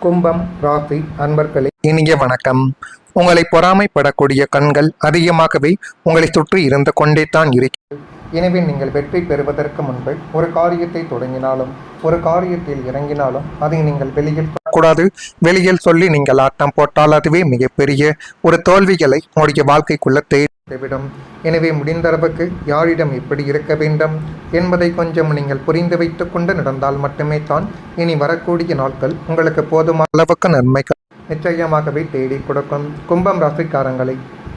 கும்பம் ராசி அன்பர்களே, இனிய வணக்கம். உங்களை பொறாமைப்படக்கூடிய கண்கள் அதிகமாகவே உங்களை சுற்றி இருந்து கொண்டே தான் இருக்கிறது. எனவே நீங்கள் வெற்றி பெறுவதற்கு முன்பு ஒரு காரியத்தை தொடங்கினாலும் ஒரு காரியத்தில் இறங்கினாலும் அதை நீங்கள் வெளியில் சொல்லக்கூடாது. வெளியில் சொல்லி நீங்கள் ஆட்டம் போட்டால் அதுவே மிகப்பெரிய ஒரு தோல்விகளை உங்களுடைய வாழ்க்கைக்குள்ள தேடிவிடும். எனவே முடிந்தளவுக்கு யாரிடம் எப்படி இருக்க வேண்டும் என்பதை கொஞ்சம் நீங்கள் புரிந்து வைத்துக் கொண்டு நடந்தால் மட்டுமே தான் இனி வரக்கூடிய நாட்கள் உங்களுக்கு போதுமான அளவுக்கு நன்மைகள் நிச்சயமாகவே தேடி கொடுக்கும். கும்பம் ராசிக்காரங்களை,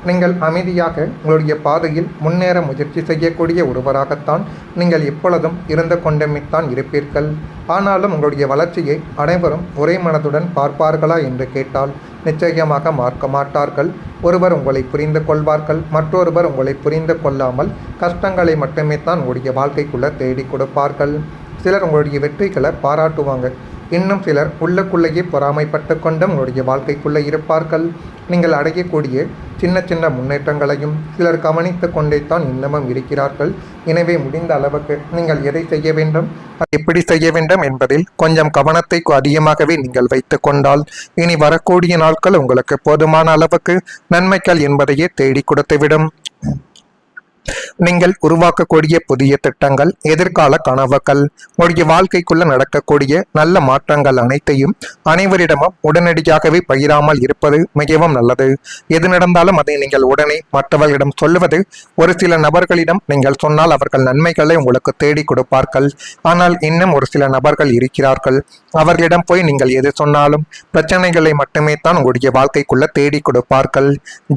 நீங்கள் அமைதியாக உங்களுடைய பாதையில் முன்னேற முயற்சி செய்யக்கூடிய ஒருவராகத்தான் நீங்கள் எப்பொழுதும் இருந்து கொண்டுமித்தான் இருப்பீர்கள். ஆனாலும் உங்களுடைய வளர்ச்சியை அனைவரும் ஒரே மனதுடன் பார்ப்பார்களா என்று கேட்டால் நிச்சயமாக பார்க்க மாட்டார்கள். ஒருவர் உங்களை புரிந்து கொள்வார்கள், மற்றொருவர் உங்களை புரிந்து கொள்ளாமல் கஷ்டங்களை மட்டுமே தான் உங்களுடைய வாழ்க்கைக்குள்ளே தேடி கொடுப்பார்கள். சிலர் உங்களுடைய வெற்றிகளை பாராட்டுவாங்க, இன்னும் சிலர் உள்ளுக்குள்ளேயே பொறாமைப்பட்டு கொண்டும் உங்களுடைய வாழ்க்கைக்குள்ளே இருப்பார்கள். நீங்கள் அடையக்கூடிய சின்ன சின்ன முன்னேற்றங்களையும் சிலர் கவனித்து கொண்டே தான் இன்னமும் இருக்கிறார்கள். எனவே முடிந்த அளவுக்கு நீங்கள் எதை செய்ய வேண்டும், எப்படி செய்ய வேண்டும் என்பதில் கொஞ்சம் கவனத்தை அதிகமாகவே நீங்கள் வைத்து கொண்டால் இனி வரக்கூடிய நாட்கள் உங்களுக்கு போதுமான அளவுக்கு நன்மைகள் என்பதையே தேடி கொடுத்துவிடும். நீங்கள் உருவாக்கக்கூடிய புதிய திட்டங்கள், எதிர்கால கனவுகள், உங்களுடைய வாழ்க்கைக்குள்ள நடக்கக்கூடிய நல்ல மாற்றங்கள் அனைத்தையும் அனைவரிடமும் உடனடியாகவே பகிராமல் இருப்பது மிகவும் நல்லது. எது நடந்தாலும் அதை நீங்கள் உடனே மற்றவர்களிடம் சொல்லுவது, ஒரு சில நபர்களிடம் நீங்கள் சொன்னால் அவர்கள் நன்மைகளை உங்களுக்கு தேடி கொடுப்பார்கள். ஆனால் இன்னும் ஒரு சில நபர்கள் இருக்கிறார்கள், அவர்களிடம் போய் நீங்கள் எது சொன்னாலும் பிரச்சனைகளை மட்டுமே தான் உங்களுடைய வாழ்க்கைக்குள்ள தேடி கொடுப்பார்கள்.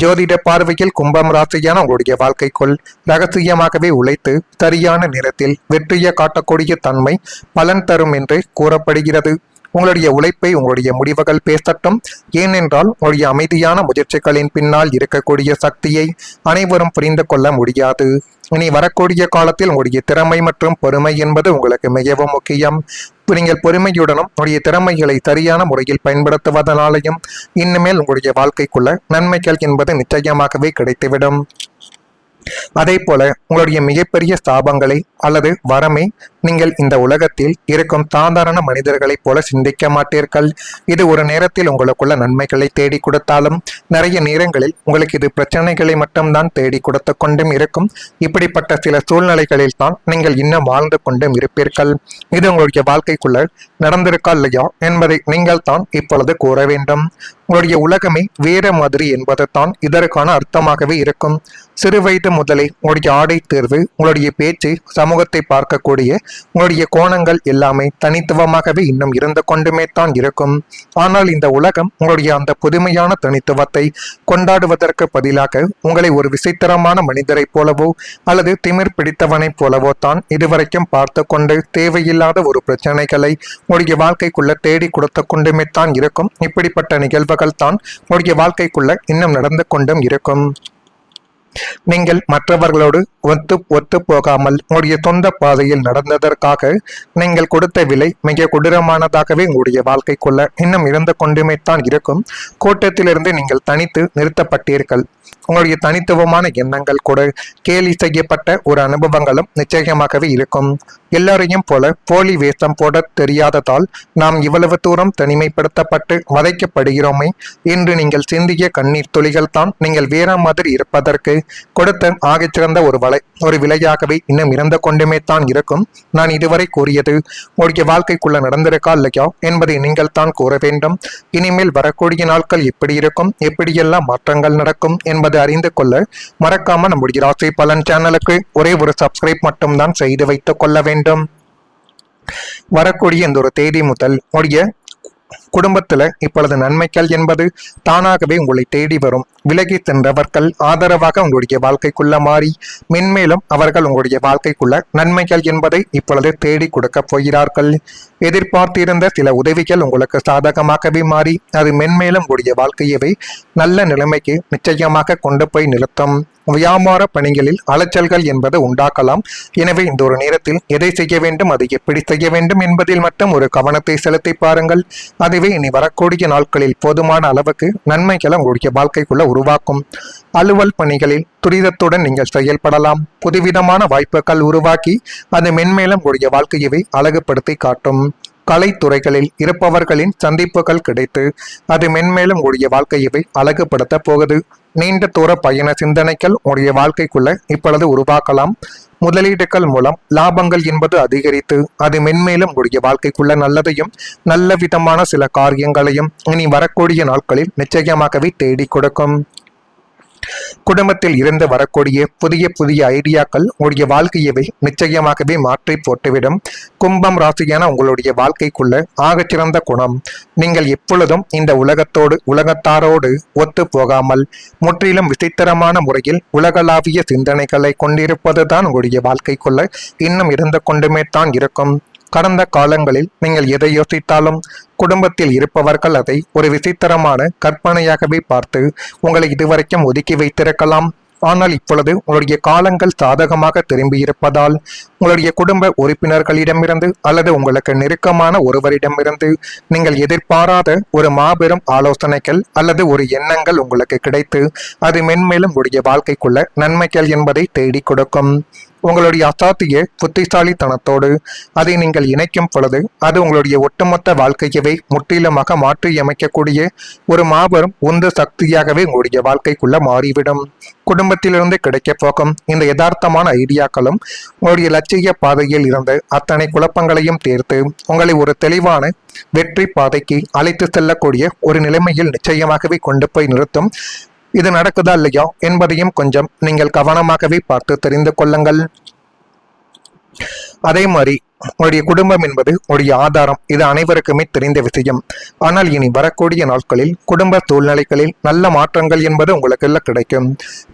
ஜோதிட பார்வையில் கும்பம் ராசியான உங்களுடைய வாழ்க்கைக்குள் ரகசியமாகவே உழைத்து சரியான நேரத்தில் வெற்றியை காட்டக்கூடிய தன்மை பலன் தரும் என்று கூறப்படுகிறது. உங்களுடைய உழைப்பை உங்களுடைய முடிவுகள் பேசட்டும். ஏனென்றால் உங்களுடைய அமைதியான முயற்சிகளின் பின்னால் இருக்கக்கூடிய சக்தியை அனைவரும் புரிந்து கொள்ள முடியாது. இனி வரக்கூடிய காலத்தில் உங்களுடைய திறமை மற்றும் பொறுமை என்பது உங்களுக்கு மிகவும் முக்கியம். நீங்கள் பொறுமையுடனும் உங்களுடைய திறமைகளை சரியான முறையில் பயன்படுத்துவதனாலையும் இனிமேல் உங்களுடைய வாழ்க்கைக்குள்ள நன்மைகள் என்பது நிச்சயமாகவே கிடைத்துவிடும். அதே போல உங்களுடைய மிகப்பெரிய ஸ்தாபங்களை அல்லது வரமே நீங்கள் இந்த உலகத்தில் இருக்கும் சாதாரண மனிதர்களைப் போல சிந்திக்க மாட்டீர்கள். இது ஒரு நேரத்தில் உங்களுக்குள்ள நன்மைகளை தேடி கொடுத்தாலும் நிறைய நேரங்களில் உங்களுக்கு இது பிரச்சனைகளை மட்டும்தான் தேடி கொடுத்து கொண்டும் இருக்கும். இப்படிப்பட்ட சில சூழ்நிலைகளில் தான் நீங்கள் இன்னும் வாழ்ந்து கொண்டும் இருப்பீர்கள். இது உங்களுடைய வாழ்க்கைக்குள்ள நடந்திருக்கா இல்லையா என்பதை நீங்கள் தான் இப்பொழுது கூற வேண்டும். உங்களுடைய உலகமே வேற மாதிரி என்பது தான் இதற்கான அர்த்தமாகவே இருக்கும். சிறு வயது முதலே உங்களுடைய ஆடை தேர்வு, உங்களுடைய பேச்சு, சமூகத்தை பார்க்கக்கூடிய உங்களுடைய கோணங்கள் எல்லாமே தனித்துவமாகவே இன்னும் இருந்து கொண்டுமே தான் இருக்கும். ஆனால் இந்த உலகம் உங்களுடைய அந்த புதுமையான தனித்துவத்தை கொண்டாடுவதற்கு பதிலாக உங்களை ஒரு விசித்திரமான மனிதரைப் போலவோ அல்லது திமிர் பிடித்தவனைப் போலவோ தான் இதுவரைக்கும் பார்த்து கொண்டு தேவையில்லாத ஒரு பிரச்சனைகளை உங்களுடைய வாழ்க்கைக்குள்ள தேடி கொடுத்து கொண்டுமே தான் இருக்கும். இப்படிப்பட்ட நிகழ்வுகள் தான் உங்களுடைய வாழ்க்கைக்குள்ள இன்னும் நடந்து கொண்டும் இருக்கும். நீங்கள் மற்றவர்களோடு ஒத்து போகாமல் உங்களுடைய சொந்த பாதையில் நடந்ததற்காக நீங்கள் கொடுத்த விலை மிக கொடூரமானதாகவே உங்களுடைய வாழ்க்கைக்குள்ள இன்னும் இருந்து கொண்டுமே தான் இருக்கும். கூட்டத்திலிருந்து நீங்கள் தனித்து நிறுத்தப்பட்டீர்கள். உங்களுடைய தனித்துவமான எண்ணங்கள் கூட கேலி செய்யப்பட்ட ஒரு அனுபவங்களும் நிச்சயமாகவே இருக்கும். எல்லாரையும் போல போலி வேஷம் போட தெரியாததால் நாம் இவ்வளவு தூரம் தனிமைப்படுத்தப்பட்டு வதைக்கப்படுகிறோமே என்று நீங்கள் சிந்திய கண்ணீர் துளிகள் தான் நீங்கள் வேற மாதிரி இருப்பதற்கு கொடுத்த ஆகச்சிறந்த ஒரு விலையாகவே இன்னும் இறந்து கொண்டுமே தான் இருக்கும். நான் இதுவரை கூறியது உங்களுடைய வாழ்க்கைக்குள்ள நடந்திருக்கா இல்லையா என்பதை நீங்கள் தான் கூற வேண்டும். இனிமேல் வரக்கூடிய நாட்கள் எப்படி இருக்கும், எப்படியெல்லாம் மாற்றங்கள் நடக்கும் என்பதை அறிந்து கொள்ள மறக்காம நம்முடைய ராசி பலன் சேனலுக்கு ஒரே ஒரு சப்ஸ்கிரைப் மட்டும்தான் செய்து வைத்துக் கொள்ள வேண்டும். வரக்கூடிய இந்த ஒரு தேதி முதல் உடைய குடும்பத்துல இப்பொழுது நன்மைகள் என்பது தானாகவே உங்களை தேடி வரும். விலகி சென்றவர்கள் ஆதரவாக உங்களுடைய வாழ்க்கைக்குள்ள மாறி மென்மேலும் அவர்கள் உங்களுடைய வாழ்க்கைக்குள்ள நன்மைகள் என்பதை இப்பொழுது தேடி கொடுக்க போகிறார்கள். எதிர்பார்த்திருந்த சில உதவிகள் உங்களுக்கு சாதகமாகவே மாறி அது மென்மேலும் உங்களுடைய வாழ்க்கையவே நல்ல நிலைமைக்கு நிச்சயமாக கொண்டு போய் நிறுத்தும். வியாபார பணிகளில் அலைச்சல்கள் என்பது உண்டாக்கலாம். எனவே இந்த ஒரு நேரத்தில் எதை செய்ய வேண்டும், அதை எப்படி செய்ய வேண்டும் என்பதில் மட்டும் ஒரு கவனத்தை செலுத்தி பாருங்கள். அதுவே இனி வரக்கூடிய நாட்களில் போதுமான அளவுக்கு நன்மைகளை உங்களுடைய வாழ்க்கைக்குள்ள உருவாக்கும். அலுவல் பணிகளில் துரிதத்துடன் நீங்கள் செயல்படலாம். புதுவிதமான வாய்ப்புகள் உருவாக்கி அது மென்மேலும் உங்களுடைய வாழ்க்கையவை அழகுபடுத்தி காட்டும். கலைத்துறைகளில் இருப்பவர்களின் சந்திப்புகள் கிடைத்து அது மென்மேலும் உங்களுடைய வாழ்க்கையவை அழகுபடுத்த போகுது. நீண்ட தூர பயண சிந்தனைகள் உங்களுடைய வாழ்க்கைக்குள்ள இப்பொழுது உருவாக்கலாம். முதலீடுகள் மூலம் லாபங்கள் என்பது அதிகரித்து அது மென்மேலும் உங்களுடைய வாழ்க்கைக்குள்ள நல்லதையும் நல்ல விதமான சில காரியங்களையும் இனி வரக்கூடிய நாட்களில் நிச்சயமாகவே தேடி கொடுக்கும். குடும்பத்தில் இருந்து வரக்கூடிய புதிய புதிய ஐடியாக்கள் உங்களுடைய வாழ்க்கையவை நிச்சயமாகவே மாற்றி போட்டுவிடும். கும்பம் ராசியான உங்களுடைய வாழ்க்கைக்குள்ள ஆகச்சிறந்த குணம், நீங்கள் எப்பொழுதும் இந்த உலகத்தாரோடு ஒத்து போகாமல் முற்றிலும் விசித்திரமான முறையில் உலகளாவிய சிந்தனைகளை கொண்டிருப்பதுதான் உங்களுடைய வாழ்க்கைக்குள்ள இன்னும் இருந்து கொண்டுமே தான் இருக்கும். கடந்த காலங்களில் நீங்கள் எதை யோசித்தாலும் குடும்பத்தில் இருப்பவர்கள் அதை ஒரு விசித்திரமான கற்பனையாகவே பார்த்து உங்களை இதுவரைக்கும் ஒதுக்கி வைத்திருக்கலாம். ஆனால் இப்பொழுது உங்களுடைய காலங்கள் சாதகமாக திரும்பி இருப்பதால் உங்களுடைய குடும்ப உறுப்பினர்களிடமிருந்து அல்லது உங்களுக்கு நெருக்கமான ஒருவரிடமிருந்து நீங்கள் எதிர்பாராத ஒரு மாபெரும் ஆலோசனைகள் அல்லது ஒரு எண்ணங்கள் உங்களுக்கு கிடைத்து அது மென்மேலும் உங்களுடைய வாழ்க்கைக்குள்ள நன்மைகள் என்பதை தேடி கொடுக்கும். உங்களுடைய அசாத்திய புத்திசாலித்தனத்தோடு அதை நீங்கள் இணைக்கும் பொழுது அது உங்களுடைய ஒட்டுமொத்த வாழ்க்கையவே முற்றிலுமாக மாற்றியமைக்கக்கூடிய ஒரு மாபெரும் உந்து சக்தியாகவே உங்களுடைய வாழ்க்கைக்குள்ள மாறிவிடும். குடும்பத்திலிருந்து கிடைக்க போகும் இந்த யதார்த்தமான ஐடியாக்களும் உங்களுடைய லட்சிய பாதையில் இருந்து அத்தனை குழப்பங்களையும் தீர்த்து உங்களை ஒரு தெளிவான வெற்றி பாதைக்கு அழைத்து செல்லக்கூடிய ஒரு நிலைமையில் நிச்சயமாகவே கொண்டு போய் நிறுத்தும். இது நடக்குதா இல்லையா என்பதையும் கொஞ்சம் நீங்கள் கவனமாகவே பார்த்து தெரிந்து கொள்ளுங்கள். அதே மாதிரி உங்களுடைய குடும்பம் என்பது உங்களுடைய ஆதாரம், இது அனைவருக்குமே தெரிந்த விஷயம். ஆனால் இனி வரக்கூடிய நாட்களில் குடும்ப சூழ்நிலைகளில் நல்ல மாற்றங்கள் என்பது உங்களுக்கு கிடைக்கும்.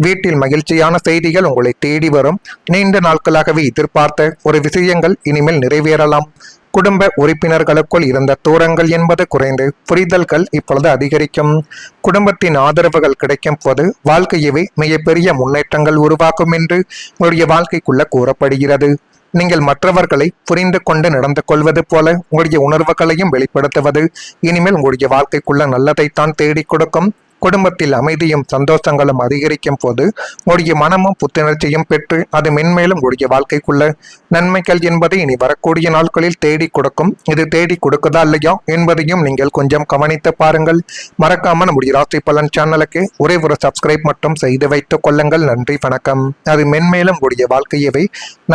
வீட்டில் மகிழ்ச்சியான செய்திகள் உங்களை தேடி வரும். நீண்ட நாட்களாகவே எதிர்பார்த்த ஒரு விஷயங்கள் இனிமேல் நிறைவேறலாம். குடும்ப உறுப்பினர்களுக்குள் இருந்த தூரங்கள் என்பது குறைந்து புரிதல்கள் இப்பொழுது அதிகரிக்கும். குடும்பத்தின் ஆதரவுகள் கிடைக்கும் போது வாழ்க்கையவே மிகப்பெரிய முன்னேற்றங்கள் உருவாக்கும் என்று உங்களுடைய வாழ்க்கைக்குள்ள கூறப்படுகிறது. நீங்கள் மற்றவர்களை புரிந்து கொண்டு நடந்து கொள்வது போல உங்களுடைய உணர்வுகளையும் வெளிப்படுத்துவது இனிமேல் உங்களுடைய வாழ்க்கைக்குள்ள நல்லதைத்தான் தேடி கொடுக்கும். குடும்பத்தில் அமைதியும் சந்தோஷங்களும் அதிகரிக்கும் போது உங்களுடைய மனமும் புத்துணர்ச்சியும் பெற்று அது மென்மேலும் உங்களுடைய வாழ்க்கைக்குள்ள நன்மைகள் என்பதை இனி வரக்கூடிய நாட்களில் தேடி கொடுக்கும். இது தேடி கொடுக்குதா இல்லையா என்பதையும் நீங்கள் கொஞ்சம் கவனித்து பாருங்கள். மறக்காம நம்முடைய ராசி பலன் சேனலுக்கு ஒரே ஒரு சப்ஸ்கிரைப் மட்டும் செய்து வைத்துக் கொள்ளுங்கள். நன்றி, வணக்கம். அது மென்மேலும் உங்களுடைய வாழ்க்கையவை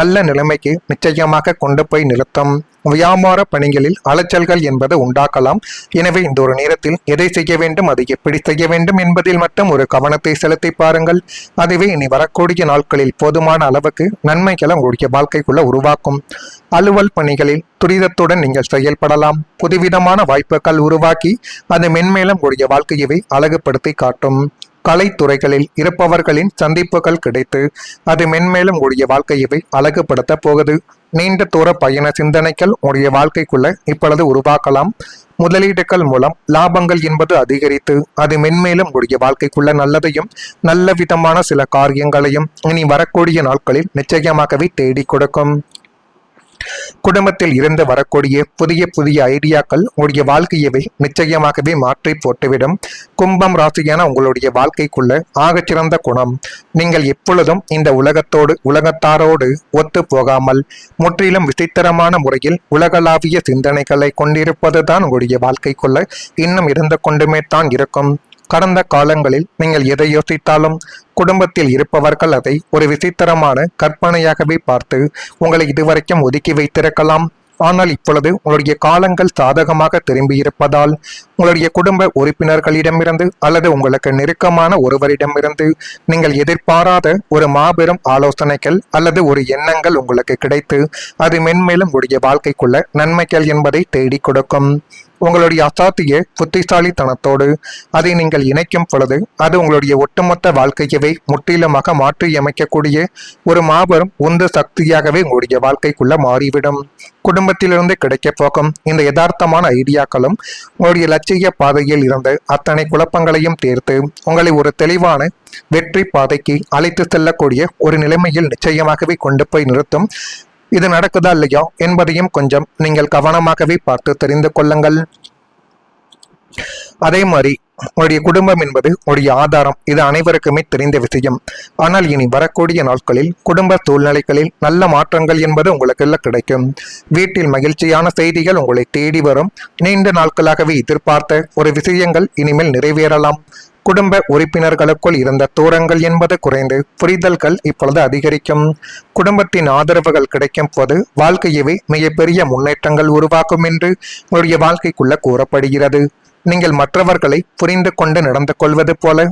நல்ல நிலைமைக்கு நிச்சயமாக கொண்டு போய் நிறுத்தும். வியாபார பணிகளில் அலைச்சல்கள் என்பது உண்டாக்கலாம். எனவே இந்த ஒரு நேரத்தில் எதை செய்ய வேண்டும், அதை எப்படி செய்ய வேண்டும் என்பதில் மட்டும் ஒரு கவனத்தை செலுத்தி பாருங்கள். அதுவே இனி வரக்கூடிய நாட்களில் போதுமான அளவுக்கு நன்மைகளை உங்களுடைய வாழ்க்கைக்குள்ள உருவாக்கும். அலுவல் பணிகளில் துரிதத்துடன் நீங்கள் செயல்படலாம். புதுவிதமான வாய்ப்புகள் உருவாக்கி அது மென்மேலும் உங்களுடைய வாழ்க்கையவை அழகுபடுத்தி காட்டும். கலைத்துறைகளில் இருப்பவர்களின் சந்திப்புகள் கிடைத்து அது மென்மேலும் உங்களுடைய வாழ்க்கையவை அழகுபடுத்த போகுது. நீண்ட தூர பயண சிந்தனைகள் உங்களுடைய வாழ்க்கைக்குள்ள இப்பொழுது உருவாக்கலாம். முதலீடுகள் மூலம் லாபங்கள் என்பது அதிகரித்து அது மென்மேலும் உங்களுடைய வாழ்க்கைக்குள்ள நல்லதையும் நல்ல விதமான சில காரியங்களையும் இனி வரக்கூடிய நாட்களில் நிச்சயமாகவே தேடி கொடுக்கும். குடும்பத்தில் இருந்து வரக்கூடிய புதிய புதிய ஐடியாக்கள் உங்களுடைய வாழ்க்கையவை நிச்சயமாகவே மாற்றி போட்டுவிடும். கும்பம் ராசியான உங்களுடைய வாழ்க்கைக்குள்ள ஆகச்சிறந்த குணம், நீங்கள் எப்பொழுதும் இந்த உலகத்தாரோடு ஒத்து போகாமல் முற்றிலும் விசித்திரமான முறையில் உலகளாவிய சிந்தனைகளை கொண்டிருப்பதுதான் உங்களுடைய வாழ்க்கைக்குள்ள இன்னும் இருந்து கொண்டுமே தான் இருக்கும். கடந்த காலங்களில் நீங்கள் எதை யோசித்தாலும் குடும்பத்தில் இருப்பவர்கள் அதை ஒரு விசித்திரமான கற்பனையாகவே பார்த்து உங்களை இதுவரைக்கும் ஒதுக்கி வைத்திருக்கலாம். ஆனால் இப்பொழுது உங்களுடைய காலங்கள் சாதகமாக திரும்பி இருப்பதால் உங்களுடைய குடும்ப உறுப்பினர்களிடமிருந்து அல்லது உங்களுக்கு நெருக்கமான ஒருவரிடமிருந்து நீங்கள் எதிர்பாராத ஒரு மாபெரும் ஆலோசனைகள் அல்லது ஒரு எண்ணங்கள் உங்களுக்கு கிடைத்து அது மென்மேலும் உங்களுடைய வாழ்க்கைக்குள்ள நன்மைகள் என்பதை தேடி கொடுக்கும். உங்களுடைய அசாத்திய புத்திசாலித்தனத்தோடு அதை நீங்கள் இணைக்கும் பொழுது அது உங்களுடைய ஒட்டுமொத்த வாழ்க்கையவே முற்றிலுமாக மாற்றியமைக்கக்கூடிய ஒரு மாபெரும் உந்து சக்தியாகவே உங்களுடைய வாழ்க்கைக்குள்ள மாறிவிடும். குடும்பத்திலிருந்து கிடைக்க போகும் இந்த யதார்த்தமான ஐடியாக்களும் உங்களுடைய லட்சிய பாதையில் இருந்து அத்தனை குழப்பங்களையும் தீர்த்து உங்களை ஒரு தெளிவான வெற்றி பாதைக்கு அழைத்து செல்லக்கூடிய ஒரு நிலைமையில் நிச்சயமாகவே கொண்டு போய் நிறுத்தும். இது நடக்குதா இல்லையா என்பதையும் கொஞ்சம் நீங்கள் கவனமாகவே பார்த்து தெரிந்து கொள்ளுங்கள். அதே மாதிரி உங்களுடைய குடும்பம் என்பது உங்களுடைய ஆதாரம். இது அனைவருக்குமே தெரிந்த விஷயம். ஆனால் இனி வரக்கூடிய நாட்களில் குடும்ப சூழ்நிலைகளில் நல்ல மாற்றங்கள் என்பது உங்களுக்கு கிடைக்கும். வீட்டில் மகிழ்ச்சியான செய்திகள் உங்களை தேடி வரும். நீண்ட நாட்களாகவே எதிர்பார்த்த ஒரு விஷயங்கள் இனிமேல் நிறைவேறலாம். குடும்ப உறுப்பினர்களுக்குள் இருந்த தூரங்கள் என்பது குறைந்து புரிதல்கள் இப்பொழுது அதிகரிக்கும். குடும்பத்தின் ஆதரவுகள் கிடைக்கும் போது வாழ்க்கையவே மிகப்பெரிய முன்னேற்றங்கள் உருவாக்கும் என்று உங்களுடைய வாழ்க்கைக்குள்ள கூறப்படுகிறது. நீங்கள் மற்றவர்களை புரிந்து கொண்டு நடந்து கொள்வது போல